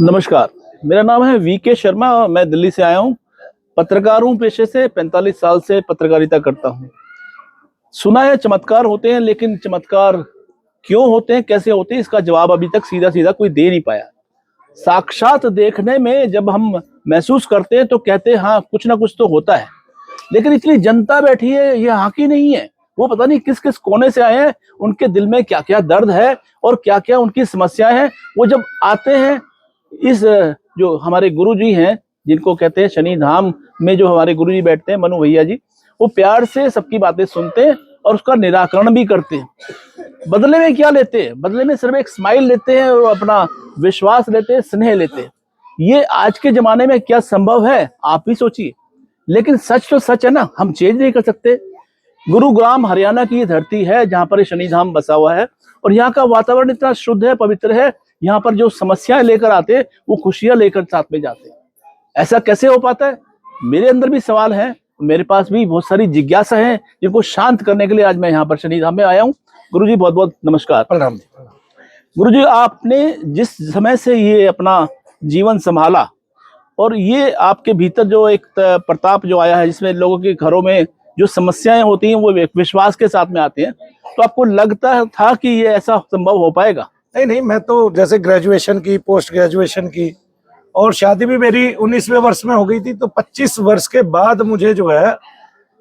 नमस्कार, मेरा नाम है वीके शर्मा और मैं दिल्ली से आया हूँ। पत्रकार हूँ पेशे से, 45 साल से पत्रकारिता करता हूँ। सुना है चमत्कार होते हैं, लेकिन चमत्कार क्यों होते हैं, कैसे होते हैं, इसका जवाब अभी तक सीधा सीधा कोई दे नहीं पाया। साक्षात देखने में जब हम महसूस करते हैं तो कहते हैं हाँ कुछ ना कुछ तो होता है, लेकिन इतनी जनता बैठी है, ये हाकी नहीं है। वो पता नहीं किस किस कोने से आए हैं, उनके दिल में क्या क्या दर्द है और क्या क्या उनकी समस्याएं हैं। वो जब आते हैं इस जो हमारे गुरु जी हैं, जिनको कहते हैं शनि धाम में जो हमारे गुरु जी बैठते हैं, मनु भैया जी, वो प्यार से सबकी बातें सुनते हैं और उसका निराकरण भी करते हैं। बदले में क्या लेते हैं? बदले में सिर्फ एक स्माइल लेते हैं और अपना विश्वास लेते हैं, स्नेह लेते हैं। ये आज के जमाने में क्या संभव है, आप ही सोचिए। लेकिन सच तो सच है ना, हम चेंज नहीं कर सकते। गुरुग्राम हरियाणा की ये धरती है जहां पर शनि धाम बसा हुआ है, और यहाँ का वातावरण इतना शुद्ध है, पवित्र है। यहाँ पर जो समस्याएं लेकर आते हैं वो खुशियां लेकर साथ में जाते हैं। ऐसा कैसे हो पाता है? मेरे अंदर भी सवाल है, मेरे पास भी बहुत सारी जिज्ञासा है, जिनको शांत करने के लिए आज मैं यहाँ पर शनि धाम में आया हूँ। गुरु जी बहुत बहुत नमस्कार। प्रणाम। गुरु जी, आपने जिस समय से ये अपना जीवन संभाला और ये आपके भीतर जो एक प्रताप जो आया है, जिसमें लोगों के घरों में जो समस्याएं होती हैं वो एक विश्वास के साथ में आती हैं, तो आपको लगता था कि ये ऐसा संभव हो पाएगा? नहीं, मैं तो जैसे ग्रेजुएशन की, पोस्ट ग्रेजुएशन की और शादी भी मेरी 19वें वर्ष में हो गई थी, तो 25 वर्ष के बाद मुझे जो है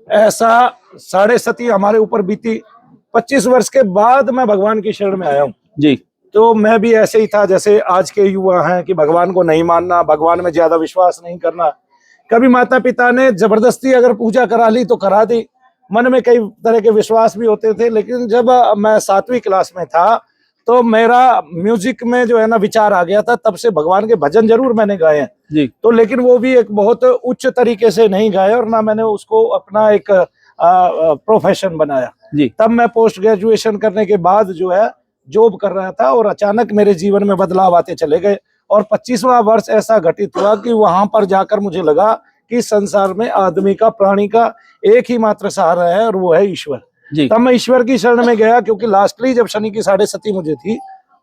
ऐसा साढ़े सती हमारे ऊपर बीती। 25 वर्ष के बाद मैं भगवान की शरण में आया हूँ जी। तो मैं भी ऐसे ही था जैसे आज के युवा हैं कि भगवान को नहीं मानना, भगवान में ज्यादा विश्वास नहीं करना। कभी माता पिता ने जबरदस्ती अगर पूजा करा ली तो करा दी, मन में कई तरह के विश्वास भी होते थे। लेकिन जब मैं 7वीं क्लास में था तो मेरा म्यूजिक में जो है ना विचार आ गया था। तब से भगवान के भजन जरूर मैंने गाए हैं जी। तो, लेकिन वो भी एक बहुत उच्च तरीके से नहीं गाए और ना मैंने उसको अपना एक प्रोफेशन बनाया जी। तब मैं पोस्ट ग्रेजुएशन करने के बाद जो है जॉब कर रहा था और अचानक मेरे जीवन में बदलाव आते चले गए। और 25वां वर्ष ऐसा घटित हुआ कि वहां पर जाकर मुझे लगा कि संसार में आदमी का, प्राणी का एक ही मात्र सहारा है और वो है ईश्वर। तब मैं ईश्वर की शरण में गया, क्योंकि लास्टली जब शनि की साढ़े सती मुझे थी,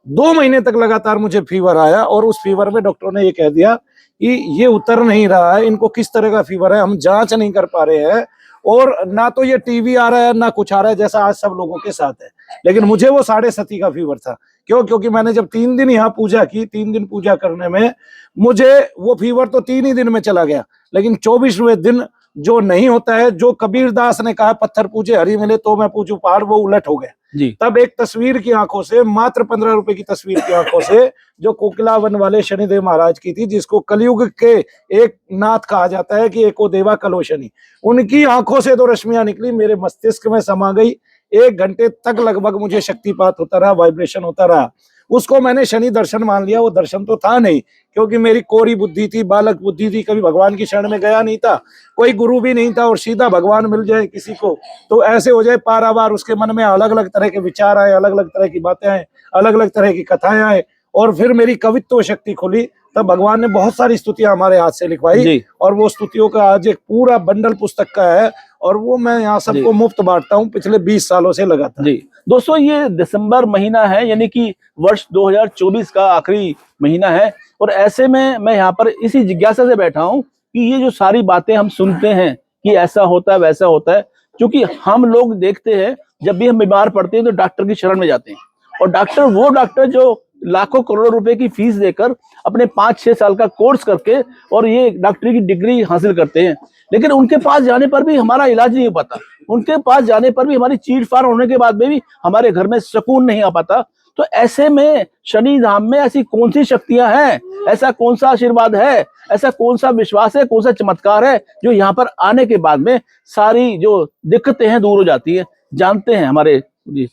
2 महीने तक लगातार मुझे फीवर आया और उस फीवर में डॉक्टरों ने ये कह दिया कि ये उतर नहीं रहा है, इनको किस तरह का फीवर है हम जांच नहीं कर पा रहे हैं, और ना तो ये टीवी आ रहा है ना कुछ आ रहा है जैसा आज सब लोगों के साथ है। लेकिन मुझे वो साढ़े सती का फीवर था। क्यों? क्योंकि मैंने जब 3 दिन यहाँ पूजा की, 3 दिन पूजा करने में मुझे वो फीवर तो 3 ही दिन में चला गया, लेकिन 24वें दिन जो नहीं होता है, जो कबीर दास ने कहा पत्थर पूजे हरि मिले तो मैं पूजू पहाड़, वो उलट हो गया जी। तब एक तस्वीर की आंखों से, मात्र 15 रुपए की तस्वीर की आंखों से, जो कोकिलावन वाले शनिदेव महाराज की थी, जिसको कलयुग के एक नाथ कहा जाता है कि एको देवा कलो शनि, उनकी आंखों से 2 रश्मियां निकली, मेरे मस्तिष्क में समा गई। 1 घंटे तक लगभग मुझे शक्तिपात होता रहा, वाइब्रेशन होता रहा। उसको मैंने शनि दर्शन मान लिया। वो दर्शन तो था नहीं, क्योंकि मेरी कोरी बुद्धि थी, बालक बुद्धि थी, कभी भगवान की शरण में गया नहीं था, कोई गुरु भी नहीं था, और सीधा भगवान मिल जाए किसी को तो ऐसे हो जाए पारावार। उसके मन में अलग अलग तरह के विचार आए, अलग अलग तरह की बातें आए, अलग अलग तरह की कथाएं आए, और फिर मेरी कवित्व शक्ति खुली। तब भगवान ने बहुत सारी स्तुतियां हमारे हाथ से लिखवाई और वो स्तुतियों का आज एक पूरा बंडल पुस्तक का है, और वो मैं यहाँ सबको मुफ्त बांटता हूँ पिछले 20 सालों से लगातार। जी दोस्तों, ये दिसंबर महीना है, यानी कि वर्ष 2024 का आखिरी महीना है, और ऐसे में मैं यहाँ पर इसी जिज्ञासा से बैठा हूँ कि ये जो सारी बातें हम सुनते हैं कि ऐसा होता है वैसा होता है, क्योंकि हम लोग देखते हैं जब भी हम बीमार पड़ते हैं तो डॉक्टर की शरण में जाते हैं, और डॉक्टर वो डॉक्टर जो लाखों करोड़ों रुपए की फीस देकर अपने 5-6 साल का कोर्स करके और ये डॉक्टरी की डिग्री हासिल करते हैं, लेकिन उनके पास जाने पर भी हमारा इलाज नहीं हो पाता। उनके पास जाने पर भी हमारी चीर फाड़ होने के बाद में भी हमारे घर में सुकून नहीं आ पाता। तो ऐसे में शनि धाम में ऐसी कौन सी शक्तियां हैं, ऐसा कौन सा आशीर्वाद है, ऐसा कौन सा विश्वास है, कौन सा चमत्कार है जो यहाँ पर आने के बाद में सारी जो दिक्कतें हैं दूर हो जाती है? जानते हैं हमारे जी।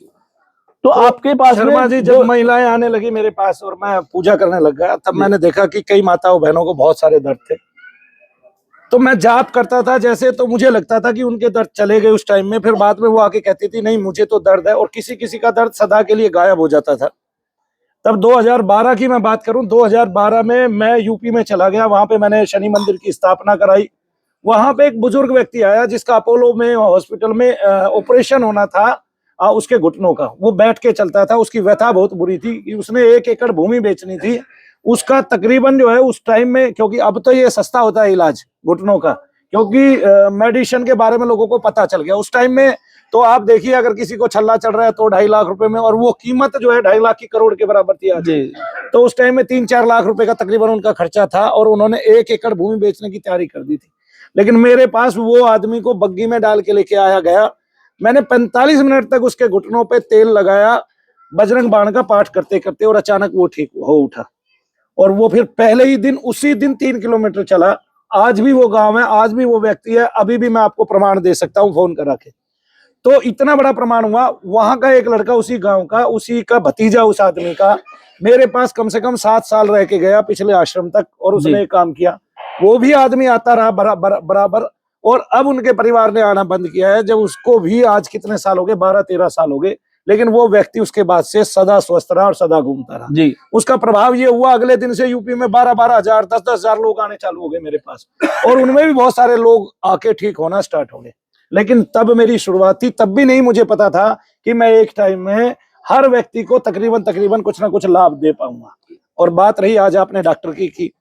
तो आपके पास शर्मा जी, जब महिलाएं आने लगी मेरे पास और मैं पूजा करने लग गया, तब मैंने देखा कि कई माताओं बहनों को बहुत सारे दर्द थे। तो मैं जाप करता था जैसे, तो मुझे लगता था कि उनके दर्द चले गए उस टाइम में। फिर बाद में वो आके कहती थी नहीं मुझे तो दर्द है, और किसी किसी का दर्द सदा के लिए गायब हो जाता था। तब 2012 की मैं बात करूं, 2012 में मैं यूपी में चला गया। वहां पे मैंने शनि मंदिर की स्थापना कराई। वहां पे एक बुजुर्ग व्यक्ति आया जिसका अपोलो में हॉस्पिटल में ऑपरेशन होना था। उसके घुटनों का, वो बैठ के चलता था। उसकी व्यथा बहुत बुरी थी कि उसने 1 एकड़ भूमि बेचनी थी। उसका तकरीबन जो है उस टाइम में, क्योंकि अब तो ये सस्ता होता है इलाज घुटनों का, क्योंकि मेडिसिन के बारे में लोगों को पता चल गया। उस टाइम में तो आप देखिए, अगर किसी को छल्ला चढ़ रहा है तो 2.5 लाख रुपए में, और वो कीमत जो है 2.5 लाख की करोड़ के बराबर थी आज। जी तो उस टाइम में 3-4 लाख रुपए का तकरीबन उनका खर्चा था, और उन्होंने 1 एकड़ भूमि बेचने की तैयारी कर दी थी। लेकिन मेरे पास वो आदमी को बग्गी में डाल के लेके आया गया। मैंने 45 मिनट तक उसके घुटनों पे तेल लगाया, बजरंग बाण का पाठ करते करते, और अचानक वो ठीक हो उठा। और वो फिर पहले ही दिन, उसी दिन 3 किलोमीटर चला। आज भी वो गांव है, आज भी वो व्यक्ति है। अभी भी मैं आपको प्रमाण दे सकता हूँ फोन करा के। तो इतना बड़ा प्रमाण हुआ। वहां का एक लड़का, उसी गांव का, उसी का भतीजा उस आदमी का, मेरे पास कम से कम 7 साल रह के गया पिछले आश्रम तक, और उसने एक काम किया। वो भी आदमी आता रहा बराबर, और अब उनके परिवार ने आना बंद किया है। जब उसको भी आज कितने साल हो गए, 12-13 साल हो गए, लेकिन वो व्यक्ति उसके बाद से सदा स्वस्थ रहा और सदा घूमता रहा। जी। उसका प्रभाव ये हुआ, अगले दिन से यूपी में 12-12 हजार, 10-10 हजार लोग आने चालू हो गए मेरे पास, और उनमें भी बहुत सारे लोग आके ठीक होना स्टार्ट हो गए। लेकिन तब मेरी शुरुआत थी, तब भी नहीं मुझे पता था कि मैं एक टाइम में हर व्यक्ति को तकरीबन कुछ ना कुछ लाभ दे पाऊंगा। और बात रही आज आपने डॉक्टर की,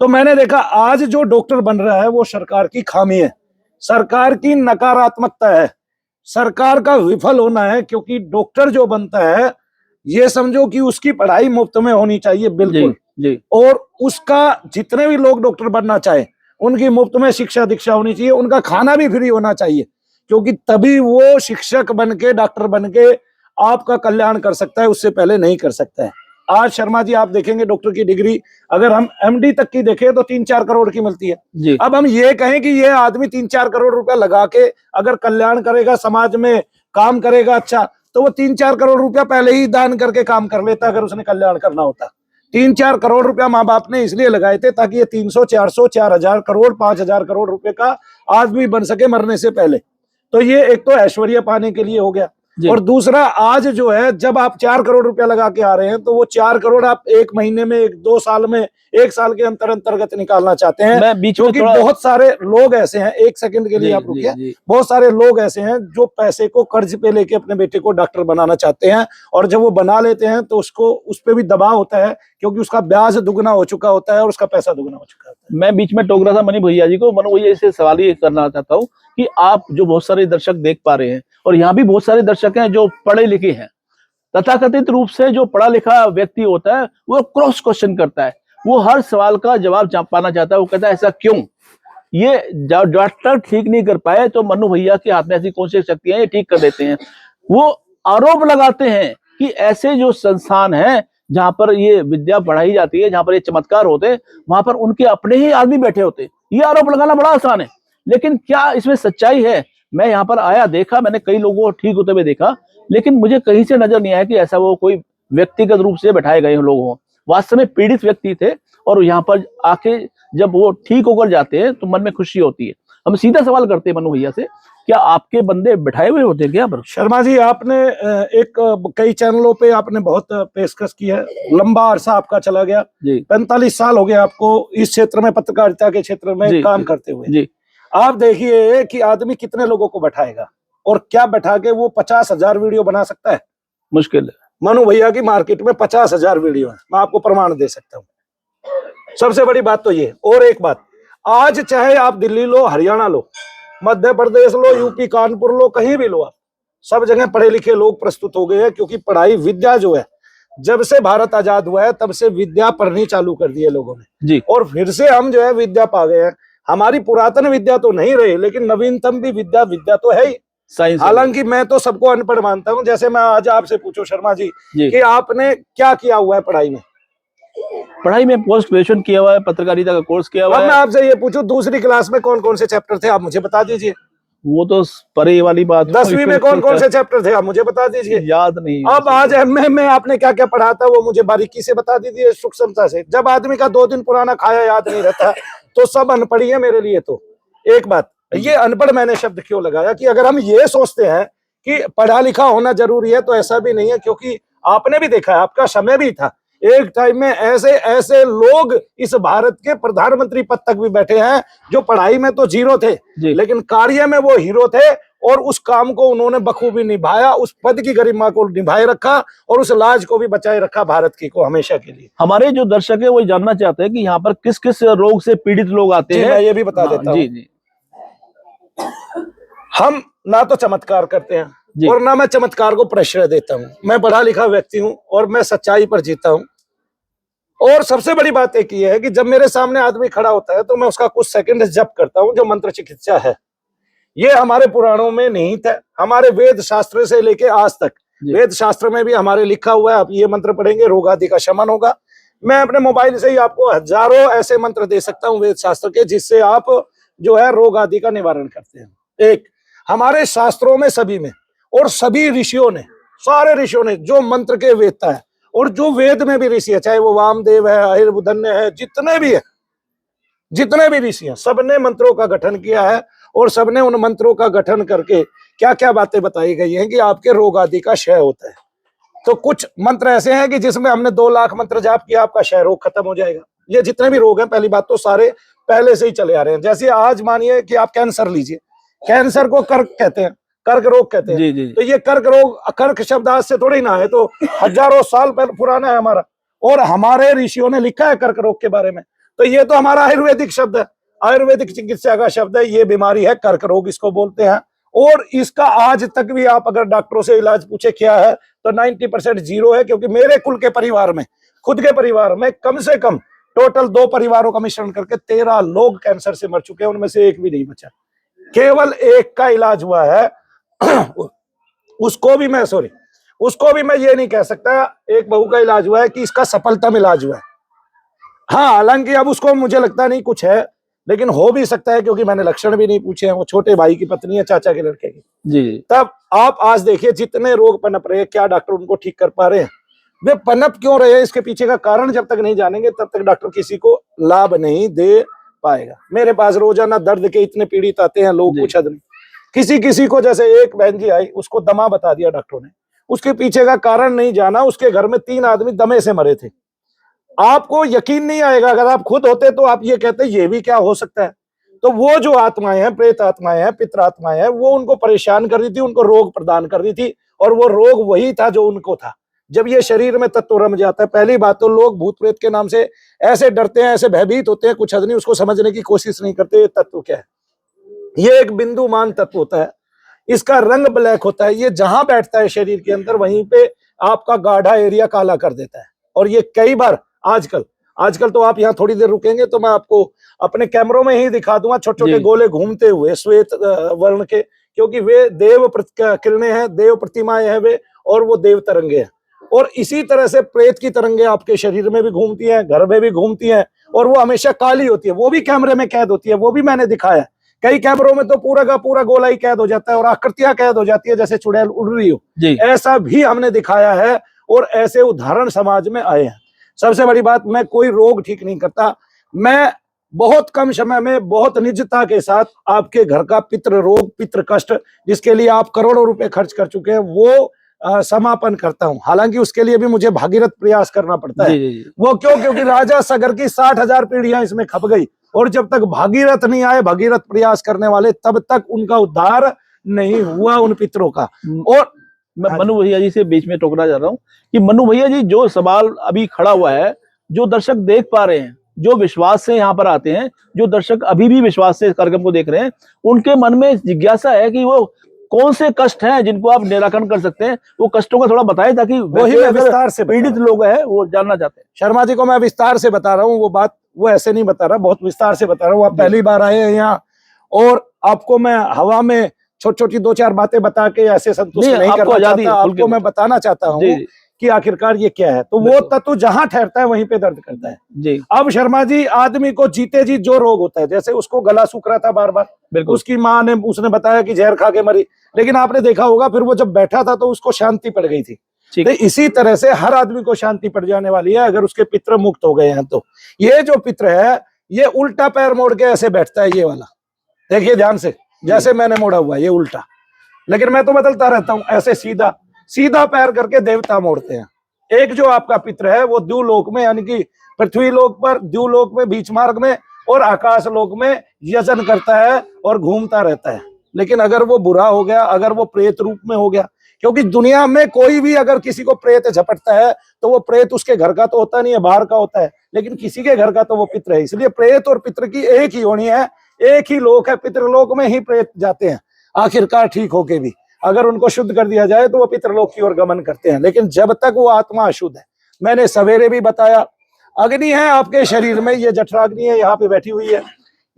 तो मैंने देखा आज जो डॉक्टर बन रहा है वो सरकार की खामी है, सरकार की नकारात्मकता है, सरकार का विफल होना है। क्योंकि डॉक्टर जो बनता है, ये समझो कि उसकी पढ़ाई मुफ्त में होनी चाहिए, बिल्कुल जी। और उसका जितने भी लोग डॉक्टर बनना चाहे, उनकी मुफ्त में शिक्षा दीक्षा होनी चाहिए, उनका खाना भी फ्री होना चाहिए, क्योंकि तभी वो शिक्षक बन के, डॉक्टर बन के आपका कल्याण कर सकता है, उससे पहले नहीं कर सकता है। आज शर्मा जी आप देखेंगे डॉक्टर की डिग्री अगर हम एमडी तक की देखें तो 3-4 करोड़ की मिलती है। जी। अब हम ये कहें कि ये आदमी 3-4 करोड़ रुपया लगा के अगर कल्याण करेगा, समाज में काम करेगा अच्छा, तो वो 3-4 करोड़ रुपया पहले ही दान करके काम कर लेता अगर उसने कल्याण करना होता। 3-4 करोड़ रुपया माँ बाप ने इसलिए लगाए थे ताकि ये 300, 400, 4,000 करोड़, 5,000 करोड़ रुपए का आदमी बन सके मरने से पहले। तो ये एक तो ऐश्वर्य पाने के लिए हो गया, और दूसरा आज जो है जब आप 4 करोड़ रुपया लगा के आ रहे हैं, तो वो 4 करोड़ आप 1 महीने में, 1-2 साल में, 1 साल के अंतर्गत निकालना चाहते हैं। मैं बीच में क्योंकि बहुत सारे लोग ऐसे हैं, 1 सेकंड के लिए आप रुकिए, बहुत सारे लोग ऐसे हैं जो पैसे को कर्ज पे लेके अपने बेटे को डॉक्टर बनाना चाहते हैं, और जब वो बना लेते हैं तो उसको उस पर भी दबाव होता है, क्योंकि उसका ब्याज दुगना हो चुका होता है और उसका पैसा दुगना हो चुका होता है। मैं बीच में टोक रहा था मनी भैया जी को। मनु भैया से सवाल ये करना चाहता हूँ कि आप जो बहुत सारे दर्शक देख पा रहे हैं, और यहाँ भी बहुत सारे दर्शक हैं जो पढ़े लिखे हैं, तथाकथित रूप से जो पढ़ा लिखा व्यक्ति होता है वो क्रॉस क्वेश्चन करता है, वो हर सवाल का जवाब पाना चाहता है। वो कहता है ऐसा क्यों, ये डॉक्टर ठीक नहीं कर पाए तो मनु भैया के हाथ में ऐसी कौन सी शक्तियां ये ठीक कर देते हैं। वो आरोप लगाते हैं कि ऐसे जो संस्थान है जहां पर ये विद्या पढ़ाई जाती है, जहां पर ये चमत्कार होते हैं, वहां पर उनके अपने ही आदमी बैठे होते हैं। ये आरोप लगाना बड़ा आसान है, लेकिन क्या इसमें सच्चाई है? मैं यहाँ पर आया, देखा, मैंने कई लोगों को ठीक होते हुए देखा, लेकिन मुझे कहीं से नजर नहीं आया कि ऐसा वो कोई व्यक्तिगत रूप से बैठाए गए लोग हों। वास्तव में पीड़ित व्यक्ति थे, और यहाँ पर आके जब वो ठीक होकर जाते हैं तो मन में खुशी होती है। हम सीधा सवाल करते हैं मनु भैया से, क्या आपके बंदे बैठाए हुए होते हैं क्या? शर्मा जी आपने कई चैनलों पे आपने बहुत पेशकश की है, लंबा अरसा आपका चला गया, 45 साल हो गए आपको इस क्षेत्र में, पत्रकारिता के क्षेत्र में काम करते हुए। आप देखिए कि आदमी कितने लोगों को बैठाएगा, और क्या बैठा के वो 50,000 वीडियो बना सकता है? मुश्किल है। मनु भैया की मार्केट में 50,000 वीडियो है, मैं आपको प्रमाण दे सकता हूँ। सबसे बड़ी बात तो ये। और एक बात, आज चाहे आप दिल्ली लो, हरियाणा लो, मध्य प्रदेश लो, यूपी कानपुर लो, कहीं भी लो आप, सब जगह पढ़े लिखे लोग प्रस्तुत हो गए हैं। क्योंकि पढ़ाई, विद्या जो है, जब से भारत आजाद हुआ है तब से विद्या पढ़नी चालू कर दी है लोगों ने, और फिर से हम जो है विद्या पा गए हैं। हमारी पुरातन विद्या तो नहीं रही, लेकिन नवीनतम भी विद्या तो है ही। हालांकि मैं तो सबको अनपढ़ मानता हूँ। जैसे मैं आज आपसे पूछूं शर्मा जी कि आपने क्या किया हुआ है पढ़ाई में? पढ़ाई में पोस्ट ग्रेजुएशन किया हुआ है, पत्रकारिता का कोर्स किया हुआ है। मैं आपसे ये पूछूं, दूसरी क्लास में कौन कौन से चैप्टर थे आप मुझे बता दीजिए। वो तो परे वाली बात। 10वीं में कौन कौन से चैप्टर थे आप मुझे बता दीजिए। याद नहीं। अब आज एमए में आपने क्या क्या पढ़ा था वो मुझे बारीकी से बता दीजिए, सूक्ष्मता से। जब आदमी का 2 दिन पुराना खाया याद नहीं रहता तो सब अनपढ़ी है मेरे लिए। तो एक बात, ये अनपढ़ मैंने शब्द क्यों लगाया कि अगर हम ये सोचते हैं कि पढ़ा लिखा होना जरूरी है तो ऐसा भी नहीं है। क्योंकि आपने भी देखा है, आपका समय भी था, एक टाइम में ऐसे ऐसे लोग इस भारत के प्रधानमंत्री पद तक भी बैठे हैं जो पढ़ाई में तो जीरो थे, लेकिन कार्य में वो हीरो थे। और उस काम को उन्होंने बखूबी निभाया, उस पद की गरिमा को निभाए रखा और उस लाज को भी बचाए रखा भारत की को हमेशा के लिए। हमारे जो दर्शक है वो जानना चाहते हैं कि यहाँ पर किस किस रोग से पीड़ित लोग आते जी, हैं। मैं ये भी बता देता जी हूँ। जी हम ना तो चमत्कार करते हैं जी। और ना मैं चमत्कार को प्रश्रय देता हूँ। मैं पढ़ा लिखा व्यक्ति हूँ और मैं सच्चाई पर जीता हूँ। और सबसे बड़ी बात एक ये है कि जब मेरे सामने आदमी खड़ा होता है तो मैं उसका कुछ सेकंड जप करता हूँ, जो मंत्र चिकित्सा है। ये हमारे पुराणों में निहित है, हमारे वेद शास्त्र से लेके आज तक। वेद शास्त्र में भी हमारे लिखा हुआ है, आप ये मंत्र पढ़ेंगे रोग आदि का शमन होगा। मैं अपने मोबाइल से ही आपको हजारों ऐसे मंत्र दे सकता हूँ वेद शास्त्र के, जिससे आप जो है रोग आदि का निवारण करते हैं। एक हमारे शास्त्रों में सभी में और सभी ऋषियों ने, सारे ऋषियों ने जो मंत्र के वेदता है, और जो वेद में भी ऋषि है, चाहे वो वामदेव है, अहिर्बुदन्य है, जितने भी ऋषि हैं, सबने मंत्रों का गठन किया है। और सबने उन मंत्रों का गठन करके क्या क्या बातें बताई गई हैं कि आपके रोग आदि का क्षय होता है। तो कुछ मंत्र ऐसे हैं कि जिसमें हमने 2 लाख मंत्र जाप किया, आपका क्षय रोग खत्म हो जाएगा। ये जितने भी रोग हैं, पहली बात तो सारे पहले से ही चले आ रहे हैं। जैसे आज मानिए कि आप कैंसर लीजिए, कैंसर को कर्क कहते हैं, कर्क रोग कहते हैं। जी जी। तो ये कर्क रोग, कर्क शब्द आज से थोड़ी ना है, तो हजारों साल पहले पुराना है हमारा, और हमारे ऋषियों ने लिखा है कर्क रोग के बारे में। तो ये तो हमारा आयुर्वेदिक शब्द है, आयुर्वेदिक चिकित्सा का शब्द है। ये बीमारी है कर्क रोग, इसको बोलते हैं। और इसका आज तक भी आप अगर डॉक्टरों से इलाज पूछे क्या है, तो 90% जीरो है। क्योंकि मेरे कुल के परिवार में, खुद के परिवार में कम से कम टोटल 2 परिवारों का मिश्रण करके 13 लोग कैंसर से मर चुके हैं, उनमें से एक भी नहीं बचा। केवल एक का इलाज हुआ है। उसको भी मैं ये नहीं कह सकता, एक बहू का इलाज हुआ है कि इसका सफलतम इलाज हुआ है। हाँ, हालांकि अब उसको मुझे लगता नहीं कुछ है, लेकिन हो भी सकता है, क्योंकि मैंने लक्षण भी नहीं पूछे हैं। वो छोटे भाई की पत्नी है, चाचा के लड़के की। जी। तब आप आज देखिए जितने रोग पनप रहे हैं, क्या डॉक्टर उनको ठीक कर पा रहे हैं? वे पनप क्यों रहे हैं, इसके पीछे का कारण जब तक नहीं जानेंगे, तब तक डॉक्टर किसी को लाभ नहीं दे पाएगा। मेरे पास रोजाना दर्द के इतने पीड़ित आते हैं लोग, कुछ हद नहीं। किसी को, जैसे एक बहन जी आई, उसको दमा बता दिया डॉक्टरों ने, उसके पीछे का कारण नहीं जाना। उसके घर में 3 आदमी दमे से मरे थे। आपको यकीन नहीं आएगा, अगर आप खुद होते तो आप ये कहते ये भी क्या हो सकता है। तो वो जो आत्माएं हैं, प्रेत आत्माएं हैं, पितृ आत्माएं हैं, वो उनको परेशान कर रही थी, उनको रोग प्रदान कर रही थी। और वो रोग वही था जो उनको था। जब ये शरीर में तत्व रम जाता है, पहली बात तो लोग भूत प्रेत के नाम से ऐसे डरते हैं, ऐसे भयभीत होते हैं, कुछ हद नहीं, उसको समझने की कोशिश नहीं करते। ये तत्व क्या है? ये एक बिंदुमान तत्व होता है, इसका रंग ब्लैक होता है। ये जहां बैठता है शरीर के अंदर, वहीं पे आपका गाढ़ा एरिया काला कर देता है। और ये कई बार आजकल तो आप यहाँ थोड़ी देर रुकेंगे तो मैं आपको अपने कैमरों में ही दिखा दूंगा, छोटे छोटे गोले घूमते हुए श्वेत वर्ण के, क्योंकि वे देव किरणें हैं, देव प्रतिमाएं हैं वे, और वो देव तरंगे हैं। और इसी तरह से प्रेत की तरंगे आपके शरीर में भी घूमती हैं, घर में भी घूमती हैं, और वो हमेशा काली होती है। वो भी कैमरे में कैद होती है, वो भी मैंने दिखाया। कई कैमरों में तो पूरा का पूरा गोला ही कैद हो जाता है और आकृतियां कैद हो जाती है, जैसे चुड़ैल उड़ रही हो। ऐसा भी हमने दिखाया है, और ऐसे उदाहरण समाज में आए हैं। सबसे बड़ी बात, मैं कोई रोग ठीक नहीं करता। मैं बहुत कम समय में, बहुत निजता के साथ आपके घर का पितृ रोग, पितृ कष्ट, जिसके लिए आप करोड़ों रुपए खर्च कर चुके हैं, वो समापन करता हूं। हालांकि उसके लिए भी मुझे भागीरथ प्रयास करना पड़ता है। वो क्योंकि राजा सगर की 60,000 पीढ़ियां इसमें खप गई, और जब तक भागीरथ नहीं आए, भागीरथ प्रयास करने वाले, तब तक उनका उद्धार नहीं हुआ उन पितरों का। और मैं मनु भैया जी से बीच में टोकना चाह रहा हूँ कि मनु भैया जी, जो सवाल अभी खड़ा हुआ है, जो दर्शक देख पा रहे हैं, जो विश्वास से यहाँ पर आते हैं, जो दर्शक अभी भी विश्वास से कार्यक्रम को देख रहे हैं, उनके मन में जिज्ञासा है कि वो कौन से कष्ट हैं जिनको आप निराकरण कर सकते हैं। वो कष्टों का थोड़ा बताएं, ताकि वही मैं विस्तार से पीड़ित लोग हैं वो जानना चाहते हैं। शर्मा जी को मैं विस्तार से बता रहा हूँ, वो बात वो ऐसे नहीं बता रहा, बहुत विस्तार से बता रहा हूँ। आप पहली बार आए हैं यहाँ, और आपको मैं हवा में छोटी छोटी 2-4 बातें बता के ऐसे संतुष्ट नहीं करना चाहता। आपको मैं बताना चाहता हूँ कि आखिरकार ये क्या है। तो वो तत्व जहां ठहरता है वहीं पे दर्द करता है जी। अब शर्मा जी, आदमी को जीते जी जो रोग होता है, जैसे उसको गला सूख रहा था बार बार, उसकी माँ ने, उसने बताया कि जहर खा के मरी, लेकिन आपने देखा होगा फिर वो जब बैठा था तो उसको शांति पड़ गई थी। तो इसी तरह से हर आदमी को शांति पड़ जाने वाली है अगर उसके पितृ मुक्त हो गए हैं। तो ये जो पितृ है, ये उल्टा पैर मोड़ के ऐसे बैठता है, ये वाला देखिए ध्यान से, जैसे मैंने मोड़ा हुआ है ये उल्टा, लेकिन मैं तो बदलता रहता हूं। ऐसे सीधा सीधा पैर करके देवता मोड़ते हैं। एक जो आपका पितृ है वो द्युलोक में, यानी कि पृथ्वी लोक पर, द्युलोक में, बीच मार्ग में, और आकाश लोक में यजन करता है और घूमता रहता है। लेकिन अगर वो बुरा हो गया, अगर वो प्रेत रूप में हो गया, क्योंकि दुनिया में कोई भी अगर किसी को प्रेत झपटता है तो वो प्रेत उसके घर का तो होता नहीं है, बाहर का होता है, लेकिन किसी के घर का तो वो पितर है। इसलिए प्रेत और पितर की एक ही होनी है, एक ही लोक है, पितृलोक में ही प्रेत जाते हैं आखिरकार ठीक होके भी। अगर उनको शुद्ध कर दिया जाए तो वो पितृलोक की ओर गमन करते हैं, लेकिन जब तक वो आत्मा अशुद्ध है। मैंने सवेरे भी बताया, अग्नि है आपके शरीर में, ये जठराग्नि है, यहाँ पे बैठी हुई है,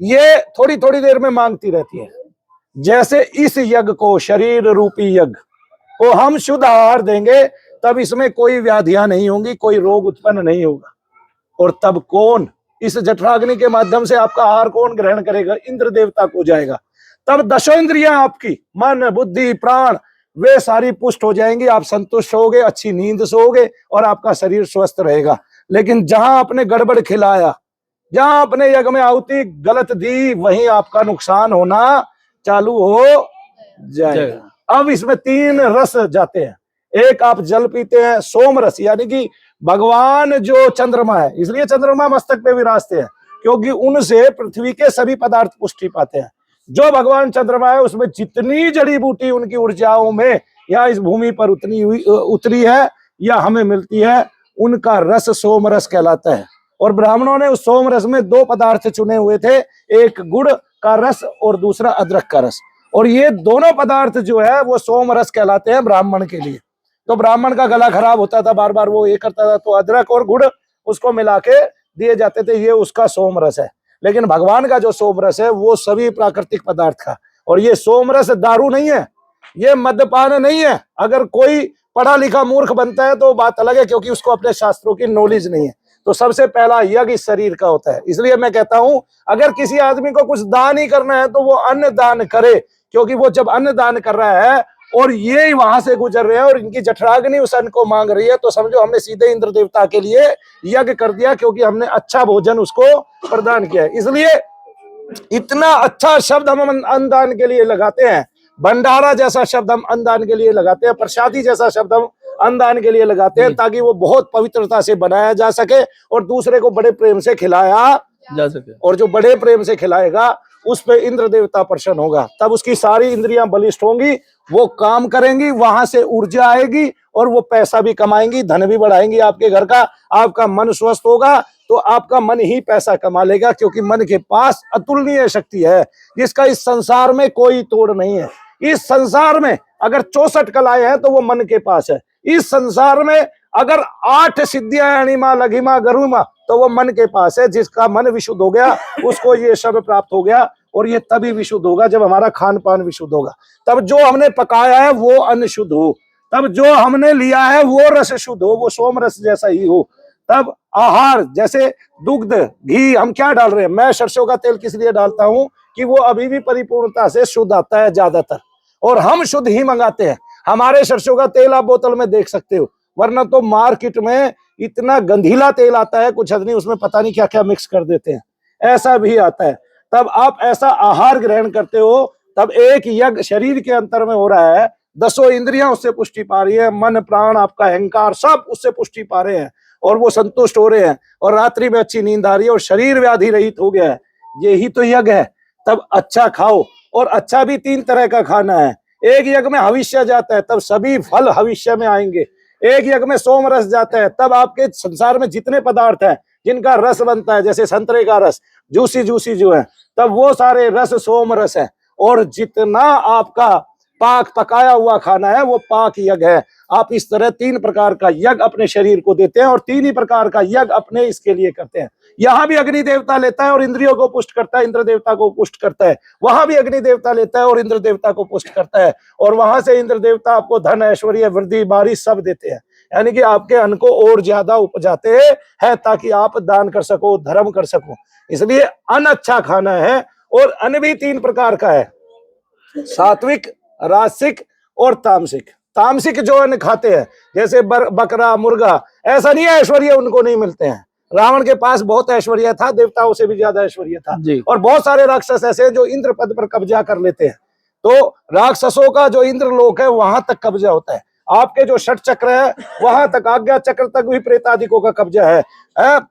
ये थोड़ी थोड़ी देर में मांगती रहती है। जैसे इस यज्ञ को, शरीर रूपी यज्ञ को हम शुद्ध आहार देंगे, तब इसमें कोई व्याधियां नहीं होंगी, कोई रोग उत्पन्न नहीं होगा। और तब कौन इस जठराग्नि के माध्यम से आपका आहार कौन ग्रहण करेगा? इंद्र देवता को जाएगा। तब दशो इंद्रियां आपकी, मन बुद्धि प्राण, वे सारी पुष्ट हो जाएंगी, आप संतुष्ट होगे, अच्छी नींद सोओगे और आपका शरीर स्वस्थ रहेगा। लेकिन जहां आपने गड़बड़ खिलाया, जहां आपने यज्ञ में आहुति गलत दी, वहीं आपका नुकसान होना चालू हो जाएगा। अब इसमें 3 रस जाते हैं। एक आप जल पीते हैं, सोम रस, यानी कि भगवान जो चंद्रमा है, इसलिए चंद्रमा मस्तक पे विराजते हैं, क्योंकि उनसे पृथ्वी के सभी पदार्थ पुष्टि पाते हैं। जो भगवान चंद्रमा है, उसमें जितनी जड़ी बूटी उनकी ऊर्जाओं में या इस भूमि पर उतरी है या हमें मिलती है, उनका रस सोम रस कहलाता है। और ब्राह्मणों ने उस सोम रस में 2 पदार्थ चुने हुए थे, एक गुड़ का रस और दूसरा अदरक का रस। और ये दोनों पदार्थ जो है वो सोम रस कहलाते हैं ब्राह्मण के लिए। तो ब्राह्मण का गला खराब होता था, बार बार वो ये करता था, तो अदरक और गुड़ उसको मिला के दिए जाते थे, ये उसका सोम रस है। लेकिन भगवान का जो सोम रस है वो सभी प्राकृतिक पदार्थ का। और ये सोम रस दारू नहीं है, ये मद्यपान नहीं है। अगर कोई पढ़ा लिखा मूर्ख बनता है तो बात अलग है, क्योंकि उसको अपने शास्त्रों की नॉलेज नहीं है। तो सबसे पहला यज्ञ इस शरीर का होता है। इसलिए मैं कहता हूं, अगर किसी आदमी को कुछ दान ही करना है तो वो अन्न दान करे, क्योंकि वो जब अन्न दान कर रहा है और ये वहां से गुजर रहे हैं और इनकी जठराग्नि उस अन्न को मांग रही है, तो समझो हमने सीधे इंद्र देवता के लिए यज्ञ कर दिया, क्योंकि हमने अच्छा भोजन उसको प्रदान किया है। इसलिए इतना अच्छा शब्द हम अन्नदान के लिए लगाते हैं, भंडारा जैसा शब्द हम अन्नदान के लिए लगाते हैं, प्रसादी जैसा शब्द हम अन्नदान के लिए लगाते हैं, ताकि वो बहुत पवित्रता से बनाया जा सके और दूसरे को बड़े प्रेम से खिलाया जा सके। और जो बड़े प्रेम से खिलाएगा उस पे इंद्र देवता प्रसन्न होगा, तब उसकी सारी इंद्रियां बलिष्ठ होंगी, वो काम करेंगी, वहां से ऊर्जा आएगी और वो पैसा भी कमाएंगी, धन भी बढ़ाएंगी आपके घर का। आपका मन स्वस्थ होगा तो आपका मन ही पैसा कमा लेगा, क्योंकि मन के पास अतुलनीय शक्ति है, जिसका इस संसार में कोई तोड़ नहीं है। इस संसार में अगर 64 कलाएं हैं तो वो मन के पास है। इस संसार में अगर 8 सिद्धियां, अणिमा लघिमा गरुमा, तो वो मन के पास है। जिसका मन विशुद्ध हो गया उसको ये सब प्राप्त हो गया। और ये तभी विशुद्ध होगा जब हमारा खान पान विशुद्ध होगा, तब जो हमने पकाया है वो अन्न शुद्ध हो, तब जो हमने लिया है वो रस शुद्ध हो, वो सोम रस जैसा ही हो। तब आहार, जैसे दुग्ध घी हम क्या डाल रहे हैं, मैं सरसों का तेल किस लिए डालता हूं कि वो अभी भी परिपूर्णता से शुद्ध आता है ज्यादातर, और हम शुद्ध ही मंगाते हैं। हमारे सरसों का तेल आप बोतल में देख सकते हो, वरना तो मार्केट में इतना गंधीला तेल आता है, कुछ हद नहीं, उसमें पता नहीं क्या क्या मिक्स कर देते हैं, ऐसा भी आता है। तब आप ऐसा आहार ग्रहण करते हो, तब एक यज्ञ शरीर के अंतर में हो रहा है, 10 इंद्रियां उससे पुष्टि पा रही है, मन प्राण आपका अहंकार सब उससे पुष्टि पा रहे हैं, और वो संतुष्ट हो रहे हैं, और रात्रि में अच्छी नींद आ रही है, और शरीर व्याधि रहित हो गया है। यही तो यज्ञ है। तब अच्छा खाओ, और अच्छा भी 3 तरह का खाना है। एक यज्ञ में हविष्य जाता है, तब सभी फल हविष्य में आएंगे। एक यज्ञ में सोम रस जाता है, तब आपके संसार में जितने पदार्थ हैं जिनका रस बनता है, जैसे संतरे का रस, जूसी जूसी जो है, तब वो सारे रस सोम रस है। और जितना आपका पाक पकाया हुआ खाना है वो पाक यज्ञ है। आप इस तरह 3 प्रकार का यज्ञ अपने शरीर को देते हैं, और 3 ही प्रकार का यज्ञ अपने इसके लिए करते हैं। यहाँ भी अग्नि देवता लेता है और इंद्रियों को पुष्ट करता है, इंद्र देवता को पुष्ट करता है। वहां भी अग्नि देवता लेता है और इंद्र देवता को पुष्ट करता है, और वहां से इंद्र देवता आपको धन ऐश्वर्य वृद्धि बारिश सब देते हैं। यानी कि आपके अन्न को और ज्यादा उपजाते हैं, ताकि आप दान कर सको, धर्म कर सको। इसलिए अन्न अच्छा खाना है। और अन्न भी 3 प्रकार का है, सात्विक, राजसिक और तामसिक। तामसिक जो अन्न खाते हैं, जैसे बकरा मुर्गा, ऐसा नहीं है ऐश्वर्य उनको नहीं मिलते हैं। रावण के पास बहुत ऐश्वर्य था, देवताओं से भी ज्यादा ऐश्वर्य था, और बहुत सारे राक्षस ऐसे जो इंद्र पद पर कब्जा कर लेते हैं। तो राक्षसों का जो इंद्र लोक है वहां तक कब्जा होता है। आपके जो षट चक्र है वहां तक, आज्ञा चक्र तक भी प्रेतादिकों का कब्जा है,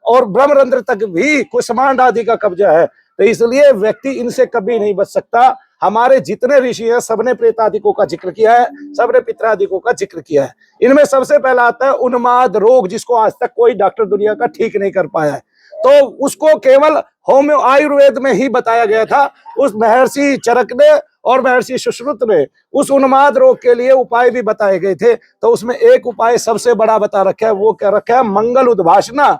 और ब्रह्मरंध्र तक भी कुष्मांड आदि का कब्जा है। तो इसलिए व्यक्ति इनसे कभी नहीं बच सकता। हमारे जितने ऋषि हैं सबने प्रेतादिकों का जिक्र किया है, सबने पितरादिकों का जिक्र किया है। इनमें सबसे पहला आता है उन्माद रोग, जिसको आज तक कोई डॉक्टर दुनिया का ठीक नहीं कर पाया है। तो उसको केवल होम्यो आयुर्वेद में ही बताया गया था। उस महर्षि चरक ने और महर्षि सुश्रुत ने उस उन्माद रोग के लिए उपाय भी बताए गए थे। तो उसमें एक उपाय सबसे बड़ा बता रखा है, वो क्या रखा है, मंगल उद्भाषणा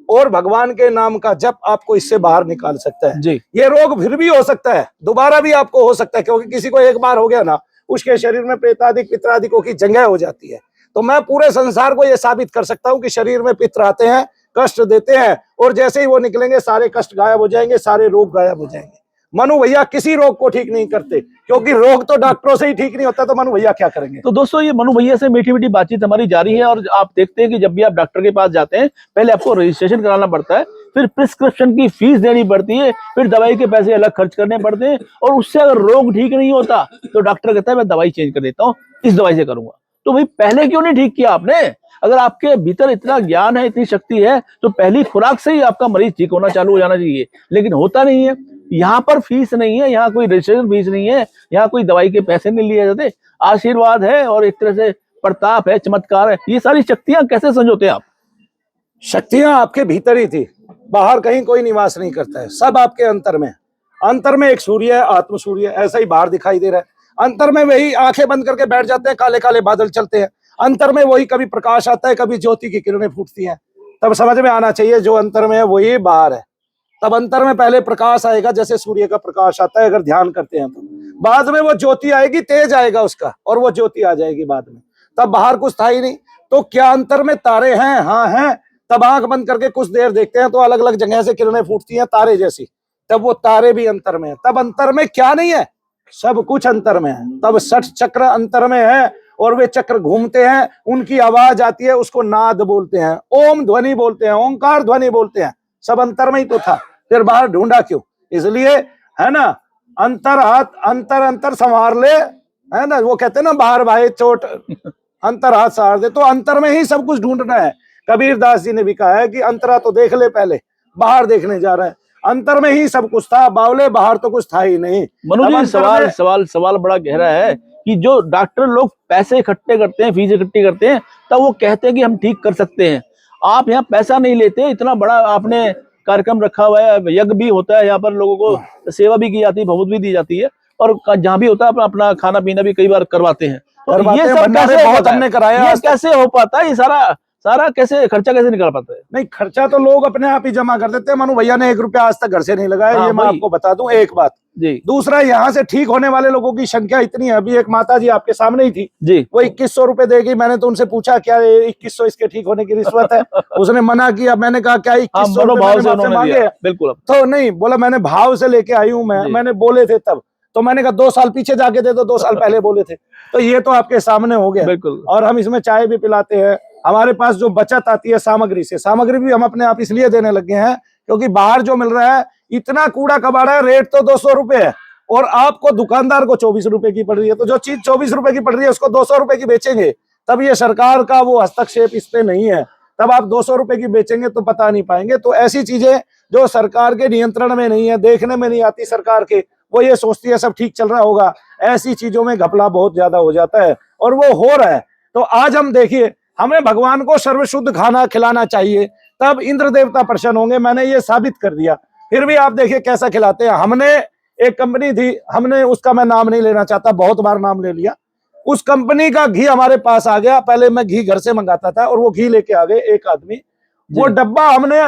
और भगवान के नाम का जप आपको इससे बाहर निकाल सकता है। जी। ये रोग फिर भी हो सकता है, दोबारा भी आपको हो सकता है, क्योंकि किसी को एक बार हो गया ना, उसके शरीर में प्रेतादिक पितरादिकों की जंगह हो जाती है। तो मैं पूरे संसार को ये साबित कर सकता हूँ कि शरीर में पितर आते हैं, कष्ट देते हैं, और जैसे ही वो निकलेंगे सारे कष्ट गायब हो जाएंगे, सारे रोग गायब हो जाएंगे। मनु भैया किसी रोग को ठीक नहीं करते, क्योंकि रोग तो डॉक्टरों से ही ठीक नहीं होता, तो मनु भैया क्या करेंगे। तो दोस्तों, ये मनु भैया से मीठी मीठी बातचीत हमारी जारी है। और आप देखते हैं कि जब भी आप डॉक्टर के पास जाते हैं, पहले आपको रजिस्ट्रेशन कराना पड़ता है, फिर प्रिस्क्रिप्शन की फीस देनी पड़ती है, फिर दवाई के पैसे अलग खर्च करने पड़ते हैं, और उससे अगर रोग ठीक नहीं होता तो डॉक्टर कहता है मैं दवाई चेंज कर देता हूँ, इस दवाई से करूंगा। तो भाई पहले क्यों नहीं ठीक किया आपने? अगर आपके भीतर इतना ज्ञान है, इतनी शक्ति है, तो पहली खुराक से ही आपका मरीज ठीक होना चालू हो जाना चाहिए। लेकिन होता नहीं है। यहाँ पर फीस नहीं है, यहाँ कोई रजिस्ट्रेशन फीस नहीं है, यहाँ कोई दवाई के पैसे नहीं लिए जाते। आशीर्वाद है और एक तरह से प्रताप है, चमत्कार है। ये सारी शक्तियां कैसे संजोते हैं आप? शक्तियां आपके भीतर ही थी, बाहर कहीं कोई निवास नहीं करता है, सब आपके अंतर में। अंतर में एक सूर्य है, आत्म सूर्य, ऐसा ही बाहर दिखाई दे रहा है। अंतर में वही आंखें बंद करके बैठ जाते हैं, काले काले बादल चलते हैं। अंतर में वही कभी प्रकाश आता है, कभी ज्योति की किरणें फूटती हैं। तब समझ में आना चाहिए जो अंतर में है वही बाहर है। तब अंतर में पहले प्रकाश आएगा, जैसे सूर्य का प्रकाश आता है अगर ध्यान करते हैं तो। बाद में वो ज्योति आएगी, तेज आएगा उसका, और वो ज्योति आ जाएगी बाद में। तब बाहर कुछ था ही नहीं। तो क्या अंतर में तारे हैं? हाँ हैं। तब आंख बंद करके कुछ देर देखते हैं तो अलग अलग जगह से किरणें फूटती हैं तारे जैसी, तब वो तारे भी अंतर में है। तब अंतर में क्या नहीं है? सब कुछ अंतर में है। तब 60 चक्र अंतर में है, और वे चक्र घूमते हैं, उनकी आवाज आती है, उसको नाद बोलते हैं, ओम ध्वनि बोलते हैं, ओंकार ध्वनि बोलते हैं। सब अंतर में ही तो था, फिर बाहर ढूंढा क्यों? इसलिए है ना, अंतर हाथ अंतर अंतर संवार ले, है ना, वो कहते हैं ना बाहर भाई चोट अंतर हाथ सहार दे। तो अंतर में ही सब कुछ ढूंढना है। कबीर दास जी ने भी कहा है कि अंतरा तो देख ले पहले, बाहर देखने जा रहा है। अंतर में ही सब कुछ था बावले, बाहर तो कुछ था ही नहीं। मनु जी, सवाल बड़ा गहरा है कि जो डॉक्टर लोग पैसे इकट्ठे करते हैं, फीस इकट्ठी करते हैं, तब वो कहते हैं कि हम ठीक कर सकते हैं। आप यहाँ पैसा नहीं लेते, इतना बड़ा आपने कार्यक्रम रखा हुआ है, यज्ञ भी होता है यहाँ पर, लोगों को सेवा भी की जाती है, बहुत भी दी जाती है, और जहाँ भी होता है अपना खाना पीना भी कई बार करवाते हैं। तो ये सब कैसे बहुत हमने कराया, ये कैसे हो पाता है? ये सारा कैसे खर्चा कैसे निकाल पाता है? नहीं, खर्चा तो लोग अपने आप ही जमा कर देते हैं। मनु भैया ने 1 रुपया आज तक घर से नहीं लगाया। हाँ, ये मैं आपको बता दूं एक बात जी। दूसरा, यहाँ से ठीक होने वाले लोगों की संख्या इतनी है। अभी एक माता जी आपके सामने ही थी जी, वो 2100 रुपए देगी। मैंने तो उनसे पूछा क्या 2100 इसके ठीक होने की रिश्वत है? उसने मना किया। मैंने कहा क्या 2100 रुपए मांगे? बिल्कुल। तो नहीं बोला, मैंने भाव से लेके आई हूँ मैंने बोले थे तब। तो मैंने कहा 2 साल पीछे जाके दे दो, 2 साल पहले बोले थे। तो ये तो आपके सामने हो गया। बिल्कुल। और हम इसमें चाय भी पिलाते हैं। हमारे पास जो बचत आती है सामग्री से, सामग्री भी हम अपने आप इसलिए देने लगे हैं क्योंकि बाहर जो मिल रहा है इतना कूड़ा कबाड़ा है, रेट तो 200 रुपए है, और आपको दुकानदार को 24 रुपए की पड़ रही है। तो जो चीज 24 रुपए की पड़ रही है उसको 200 रुपए की बेचेंगे, तब ये सरकार का वो हस्तक्षेप इस पे नहीं है। तब आप 200 रुपए की बेचेंगे तो पता नहीं पाएंगे। तो ऐसी चीजें जो सरकार के नियंत्रण में नहीं है, देखने में नहीं आती सरकार के, वो ये सोचती है सब ठीक चल रहा होगा, ऐसी चीजों में घपला बहुत ज्यादा हो जाता है, और वो हो रहा है। तो आज हम देखिए, हमें भगवान को सर्वशुद्ध खाना खिलाना चाहिए, तब इंद्र देवता प्रसन्न होंगे। मैंने ये साबित कर दिया। फिर भी आप देखिए कैसा खिलाते हैं। हमने एक कंपनी थी, हमने उसका मैं नाम नहीं लेना चाहता, बहुत बार नाम ले लिया। उस कंपनी का घी हमारे पास आ गया। पहले मैं घी घर से मंगाता था, और वो घी लेके आ गए एक आदमी। वो डब्बा हमने,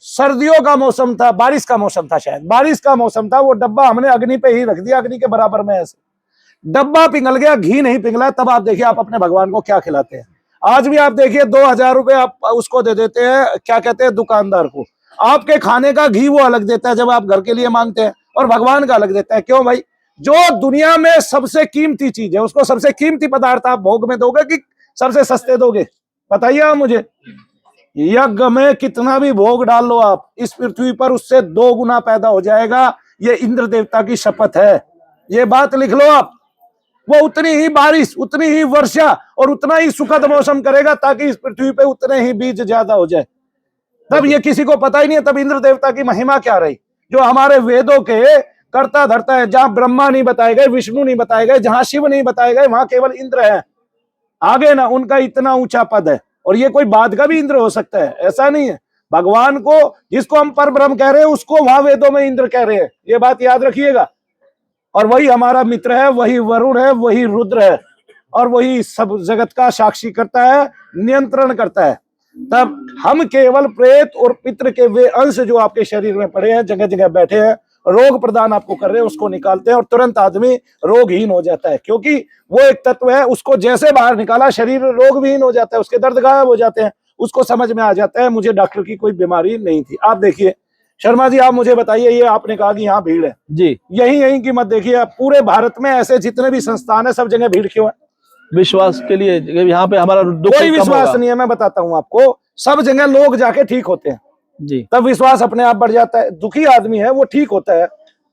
सर्दियों का मौसम था, बारिश का मौसम था, शायद बारिश का मौसम था, वो डब्बा हमने अग्नि पे ही रख दिया, अग्नि के बराबर में ऐसे डब्बा पिघल गया, घी नहीं पिघला। तब आप देखिए आप अपने भगवान को क्या खिलाते हैं। आज भी आप देखिए 2000 रुपए आप उसको दे देते हैं, क्या कहते हैं, दुकानदार को। आपके खाने का घी वो अलग देता है जब आप घर के लिए मांगते हैं, और भगवान का अलग देता है। क्यों भाई? जो दुनिया में सबसे कीमती चीज है उसको सबसे कीमती पदार्थ आप भोग में दोगे कि सबसे सस्ते दोगे? बताइए आप मुझे। यज्ञ में कितना भी भोग डाल लो आप इस पृथ्वी पर, उससे 2 गुना पैदा हो जाएगा। ये इंद्र देवता की शपथ है, ये बात लिख लो आप। वो उतनी ही बारिश, उतनी ही वर्षा और उतना ही सुखद मौसम करेगा ताकि इस पृथ्वी पे उतने ही बीज ज्यादा हो जाए। तब ये किसी को पता ही नहीं है। तब इंद्र देवता की महिमा क्या रही, जो हमारे वेदों के करता धरता है। जहां ब्रह्मा नहीं बताए गए, विष्णु नहीं बताए गए, जहां शिव नहीं बताए गए, वहां केवल इंद्र है। आगे ना, उनका इतना ऊंचा पद है। और ये कोई बाद का भी इंद्र हो सकता है, ऐसा नहीं है। भगवान को, जिसको हम पर ब्रह्म कह रहे हैं, उसको वहां वेदों में इंद्र कह रहे हैं, ये बात याद रखिएगा। और वही हमारा मित्र है, वही वरुण है, वही रुद्र है, और वही सब जगत का साक्षी करता है, नियंत्रण करता है। तब हम केवल प्रेत और पितृ के वे अंश जो आपके शरीर में पड़े हैं, जगह जगह बैठे हैं, रोग प्रदान आपको कर रहे हैं, उसको निकालते हैं और तुरंत आदमी रोगहीन हो जाता है। क्योंकि वो एक तत्व है, उसको जैसे बाहर निकाला शरीर रोग विहीन हो जाता है, उसके दर्द गायब हो जाते हैं, उसको समझ में आ जाता है मुझे डॉक्टर की कोई बीमारी नहीं थी। आप देखिए शर्मा जी, आप मुझे बताइए, ये आपने कहा कि यहाँ भीड़ है जी, यही की मत देखिए, आप पूरे भारत में ऐसे जितने भी संस्थान है, सब जगह भीड़ क्यों है? विश्वास के लिए यहाँ पे हमारा दुख कोई कम विश्वास होगा। नहीं है, मैं बताता हूँ आपको। सब जगह लोग जाके ठीक होते हैं, जी, तब विश्वास अपने आप बढ़ जाता है। दुखी आदमी है वो ठीक होता है,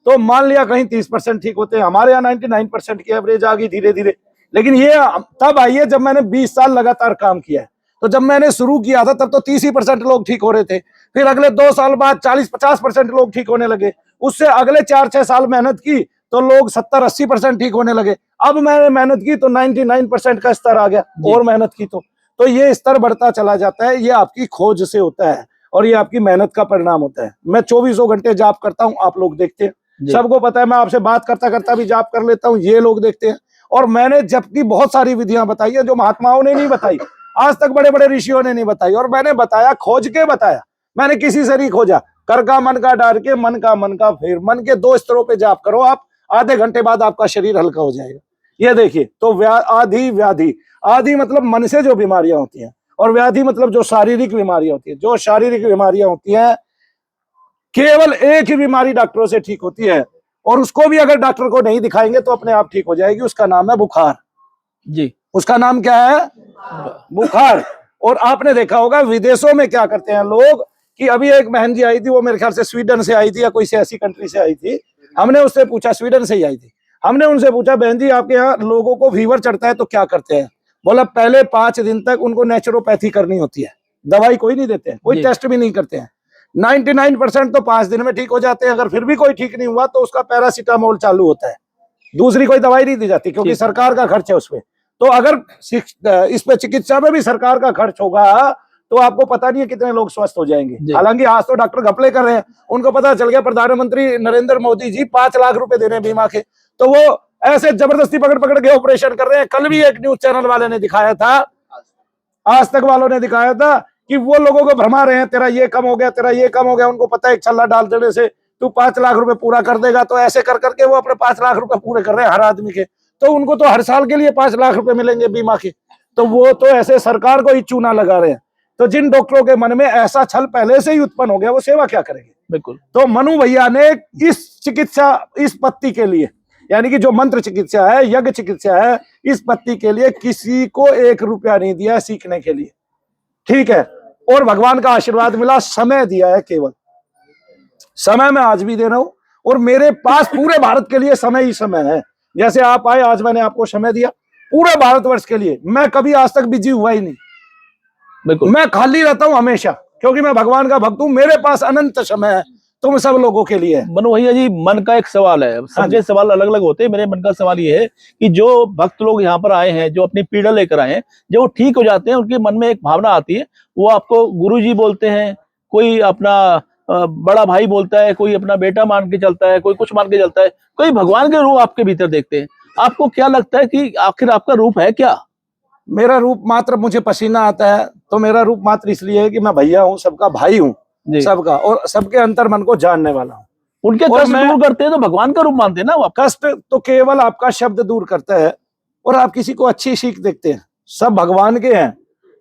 तो मान लिया कहीं 30% ठीक होते हैं, हमारे यहाँ 99% की एवरेज आ गई धीरे धीरे। लेकिन ये तब आई है जब मैंने 20 साल लगातार काम किया है। तो जब मैंने शुरू किया था तब तो 30% लोग ठीक हो रहे थे, फिर अगले 2 साल बाद 40-50% लोग ठीक होने लगे, उससे अगले 4-6 साल मेहनत की तो लोग 70-80% ठीक होने लगे। अब मैंने मेहनत की तो 99% का स्तर आ गया, और मेहनत की तो ये स्तर बढ़ता चला जाता है। ये आपकी खोज से होता है और ये आपकी मेहनत का परिणाम होता है। मैं 24 घंटे जाप करता हूँ, आप लोग देखते हैं, सबको पता है। मैं आपसे बात करता करता भी जाप कर लेता हूँ, ये लोग देखते हैं। और मैंने जबकि बहुत सारी विधियां बताई है जो महात्माओं ने नहीं बताई, आज तक बड़े बड़े ऋषियों ने नहीं बताई, और मैंने बताया, खोज के बताया। मैंने किसी से नहीं खोजा, कर का मन का डार के, मन का मन का फिर, मन के 2 स्तरों पे जाप करो आप, आधे घंटे बाद आपका शरीर हल्का हो जाएगा। ये देखिए, तो आदि व्याधि, आदि मतलब मन से जो बीमारियां होती हैं, और व्याधि मतलब जो शारीरिक बीमारियां होती है। जो शारीरिक बीमारियां होती हैं, केवल एक ही बीमारी डॉक्टरों से ठीक होती है, और उसको भी अगर डॉक्टर को नहीं दिखाएंगे तो अपने आप ठीक हो जाएगी। उसका नाम है बुखार। जी, उसका नाम क्या है? बुखार। और आपने देखा होगा विदेशों में क्या करते हैं लोग, कि अभी एक बहन जी आई थी, वो मेरे ख्याल से स्वीडन से आई थी या कोई से ऐसी कंट्री से आई थी। हमने उससे पूछा, स्वीडन से ही आई थी, हमने उनसे पूछा, बहन जी आपके यहाँ लोगों को फीवर चढ़ता है तो क्या करते हैं? बोला पहले 5 दिन तक उनको नेचुरोपैथी करनी होती है, दवाई कोई नहीं देते हैं, कोई टेस्ट भी नहीं करते हैं। 99% तो 5 दिन में ठीक हो जाते हैं। अगर फिर भी कोई ठीक नहीं हुआ तो उसका पैरासीटामोल चालू होता है, दूसरी कोई दवाई नहीं दी जाती, क्योंकि सरकार का खर्च है उसपे। तो अगर इस पे चिकित्सा में भी सरकार का खर्च होगा तो आपको पता नहीं है कितने लोग स्वस्थ हो जाएंगे। हालांकि आज तो डॉक्टर घपले कर रहे हैं, उनको पता चल गया प्रधानमंत्री नरेंद्र मोदी जी 5 लाख रुपए दे रहे हैं बीमा के, तो वो ऐसे जबरदस्ती पकड़ पकड़ के ऑपरेशन कर रहे हैं। कल भी एक न्यूज चैनल वाले ने दिखाया था, आज तक वालों ने दिखाया था, कि वो लोगों को भरमा रहे हैं, तेरा ये कम हो गया, तेरा ये कम हो गया। उनको पता है एक छल्ला डाल देने से तू 5 लाख रुपए पूरा कर देगा, तो ऐसे कर करके वो अपने 5 लाख रुपए पूरे कर रहे हैं हर आदमी के। तो उनको तो हर साल के लिए 5 लाख रुपए मिलेंगे बीमा के, तो वो तो ऐसे सरकार को ही चूना लगा रहे हैं। तो जिन डॉक्टरों के मन में ऐसा छल पहले से ही उत्पन्न हो गया, वो सेवा क्या करेंगे? बिल्कुल। तो मनु भैया ने इस चिकित्सा, इस पत्ती के लिए, यानी कि जो मंत्र चिकित्सा है, यज्ञ चिकित्सा है, इस पत्ती के लिए किसी को 1 रुपया नहीं दिया सीखने के लिए, ठीक है। और भगवान का आशीर्वाद मिला, समय दिया है, केवल समय मैं आज भी दे रहा हूं, और मेरे पास पूरे भारत के लिए समय ही समय है। जैसे आप आए, आज मैंने आपको समय दिया पूरे भारतवर्ष के लिए। मैं कभी आज तक बिजी हुआ ही नहीं, बिल्कुल, मैं खाली रहता हूं हमेशा, क्योंकि मैं भगवान का भक्त हूं। मेरे पास अनंत समय है, तुम सब लोगों के लिए है। मनु भैया जी, मन का एक सवाल है, सबके सवाल अलग अलग होते हैं। मेरे मन का सवाल ये है कि जो भक्त लोग यहाँ पर आए हैं, जो अपनी पीड़ा लेकर आए हैं, जब वो ठीक हो जाते हैं, उनके मन में एक भावना आती है, वो आपको गुरुजी बोलते हैं, कोई अपना बड़ा भाई बोलता है, कोई अपना बेटा मान के चलता है, कोई कुछ मान के चलता है, कोई भगवान के रूप आपके भीतर देखते हैं। आपको क्या लगता है कि आखिर आपका रूप है क्या? मेरा रूप मात्र, मुझे पसीना आता है तो मेरा रूप मात्र इसलिए है कि मैं भैया हूँ, सबका भाई हूँ, सबका, और सबके अंतर मन को जानने वाला हूँ। उनके कष्ट दूर करते हैं तो भगवान का रूप मानते हैं ना वो। कष्ट तो केवल आपका शब्द दूर करता है, और आप किसी को अच्छी सीख देखते हैं। सब भगवान के हैं,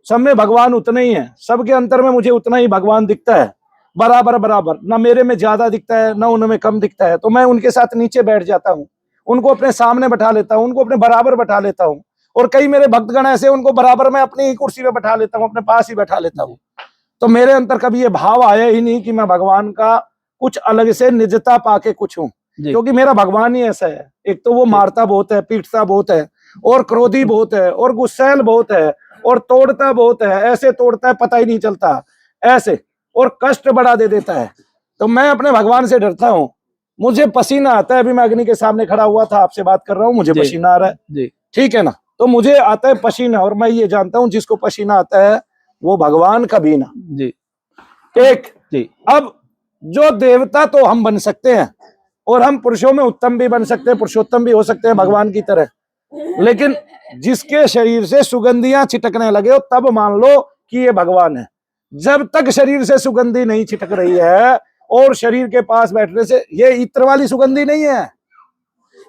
सब में भगवान उतने ही है, सबके अंतर में मुझे उतना ही भगवान दिखता है, बराबर बराबर। ना मेरे में ज्यादा दिखता है, ना उनमें कम दिखता है। तो मैं उनके साथ नीचे बैठ जाता हूँ, उनको अपने सामने बैठा लेता हूँ, उनको अपने बराबर बैठा लेता हूँ। और कई मेरे भक्तगण ऐसे, उनको बराबर में अपनी ही कुर्सी पे बैठा लेता हूँ, अपने पास ही बैठा लेता हूँ। तो मेरे अंदर कभी ये भाव आया ही नहीं कि मैं भगवान का कुछ अलग से निजता पाके कुछ हूँ, क्योंकि मेरा भगवान ही ऐसा है। एक तो वो मारता बहुत है, पीटता बहुत है, और क्रोधी बहुत है, और गुस्सैल बहुत है, और तोड़ता बहुत है, ऐसे तोड़ता है पता ही नहीं चलता ऐसे, और कष्ट बड़ा दे देता है। तो मैं अपने भगवान से डरता हूँ मुझे पसीना आता है, अभी मैं अग्नि के सामने खड़ा हुआ था, आपसे बात कर रहा हूँ, मुझे जी। पसीना आ रहा है, जी ठीक है ना। तो मुझे आता है पसीना, और मैं ये जानता हूँ जिसको पसीना आता है वो भगवान कभी ना। जी एक जी अब जो देवता तो हम बन सकते हैं, और हम पुरुषों में उत्तम भी बन सकते हैं, पुरुषोत्तम भी हो सकते हैं भगवान की तरह, लेकिन जिसके शरीर से सुगंधियां छिटकने लगे हो तब मान लो कि ये भगवान है। जब तक शरीर से सुगंधी नहीं छिटक रही है, और शरीर के पास बैठने से, ये इत्र वाली सुगंधी नहीं है,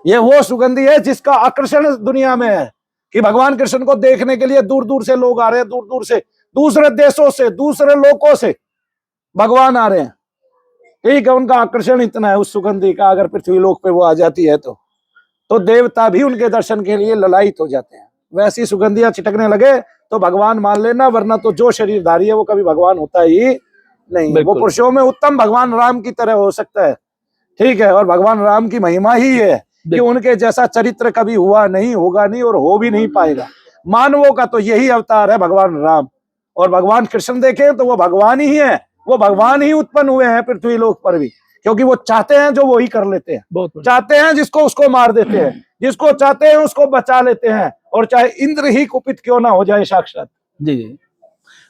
ये वो सुगंधी है जिसका आकर्षण दुनिया में है, कि भगवान कृष्ण को देखने के लिए दूर दूर से लोग आ रहे हैं, दूर दूर से, दूसरे देशों से, दूसरे लोकों से भगवान आ रहे हैं, ठीक है। उनका आकर्षण इतना है उस सुगंधी का, अगर पृथ्वी लोक पे वो आ जाती है तो देवता भी उनके दर्शन के लिए ललायित हो जाते हैं। वैसी सुगंधियां छिटकने लगे तो भगवान मान लेना, वरना तो जो शरीरधारी है वो कभी भगवान होता ही नहीं। वो बिल्कुल। पुरुषों में उत्तम भगवान राम की तरह हो सकता है, ठीक है। और भगवान राम की महिमा ही है कि उनके जैसा चरित्र कभी हुआ नहीं, होगा नहीं, और हो भी नहीं पाएगा। मानवों का तो यही अवतार है भगवान राम, और भगवान कृष्ण देखें तो वो भगवान ही है, वो भगवान ही उत्पन्न हुए हैं पृथ्वी लोक पर भी, क्योंकि वो चाहते हैं जो वो ही कर लेते हैं, बहुत बढ़िया। चाहते हैं जिसको उसको मार देते हैं, जिसको चाहते हैं उसको बचा लेते हैं, और चाहे इंद्र ही कुपित क्यों ना हो जाए साक्षात। जी जी।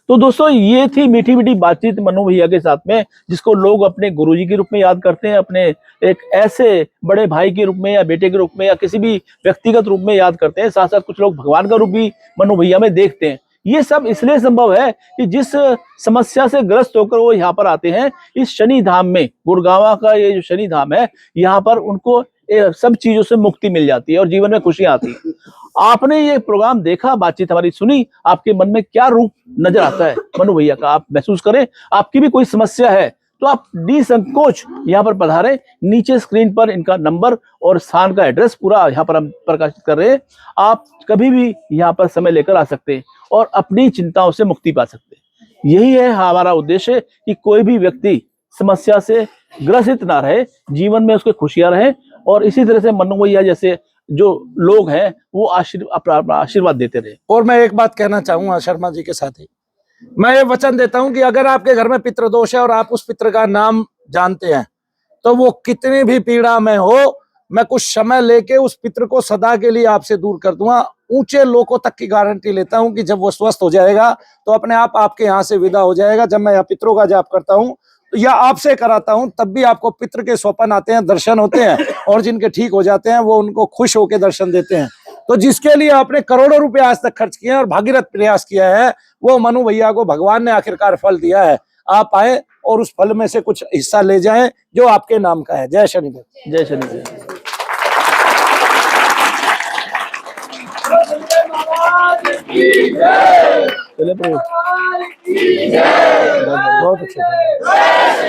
तो दोस्तों ये थी मीठी मीठी बातचीत मनु भैया के साथ में, जिसको लोग अपने गुरुजी के रूप में याद करते हैं, अपने एक ऐसे बड़े भाई के रूप में या बेटे के रूप में या किसी भी व्यक्तिगत रूप में याद करते हैं। साथ साथ कुछ लोग भगवान का रूप भी मनु भैया में देखते हैं। ये सब इसलिए संभव है कि जिस समस्या से ग्रस्त होकर वो यहाँ पर आते हैं, इस शनि धाम में, गुड़गांव का ये जो शनि धाम है, यहाँ पर उनको सब चीजों से मुक्ति मिल जाती है और जीवन में खुशियां आती है। आपने ये प्रोग्राम देखा, बातचीत हमारी सुनी, आपके मन में क्या रूप नजर आता है मनु भैया का, आप महसूस करें। आपकी भी कोई समस्या है तो आप निसंकोच यहाँ पर पधारें। नीचे स्क्रीन पर इनका नंबर और स्थान का एड्रेस पूरा यहाँ पर हम प्रकाशित कर रहे हैं। आप कभी भी यहाँ पर समय लेकर आ सकते हैं और अपनी चिंताओं से मुक्ति पा सकते हैं। यही है हमारा उद्देश्य कि कोई भी व्यक्ति समस्या से ग्रसित ना रहे, जीवन में उसके खुशियां रहें, और इसी तरह से मनु भैया जैसे जो लोग हैं वो आशीर्वाद देते रहे। और मैं एक बात कहना चाहूंगा शर्मा जी के साथ ही, मैं ये वचन देता हूं कि अगर आपके घर में पितृदोष है और आप उस पितृ का नाम जानते हैं, तो वो कितनी भी पीड़ा में हो, मैं कुछ समय लेके उस पितृ को सदा के लिए आपसे दूर कर दूंगा। ऊंचे लोकों तक की गारंटी लेता हूं कि जब वो स्वस्थ हो जाएगा तो अपने आप आपके यहाँ से विदा हो जाएगा। जब मैं यहाँ पितरों का जाप करता हूँ या आपसे कराता हूं, तब भी आपको पितृ के स्वप्न आते हैं, दर्शन होते हैं, और जिनके ठीक हो जाते हैं वो उनको खुश होकर दर्शन देते हैं। तो जिसके लिए आपने करोड़ों रुपए आज तक खर्च किए हैं और भागीरथ प्रयास किया है, वो मनु भैया को भगवान ने आखिरकार फल दिया है। आप आए और उस फल में से कुछ हिस्सा ले जाएं जो आपके नाम का है। जय शनिदेव। जय शनिदेव। चले प्रभु। बहुत अच्छा।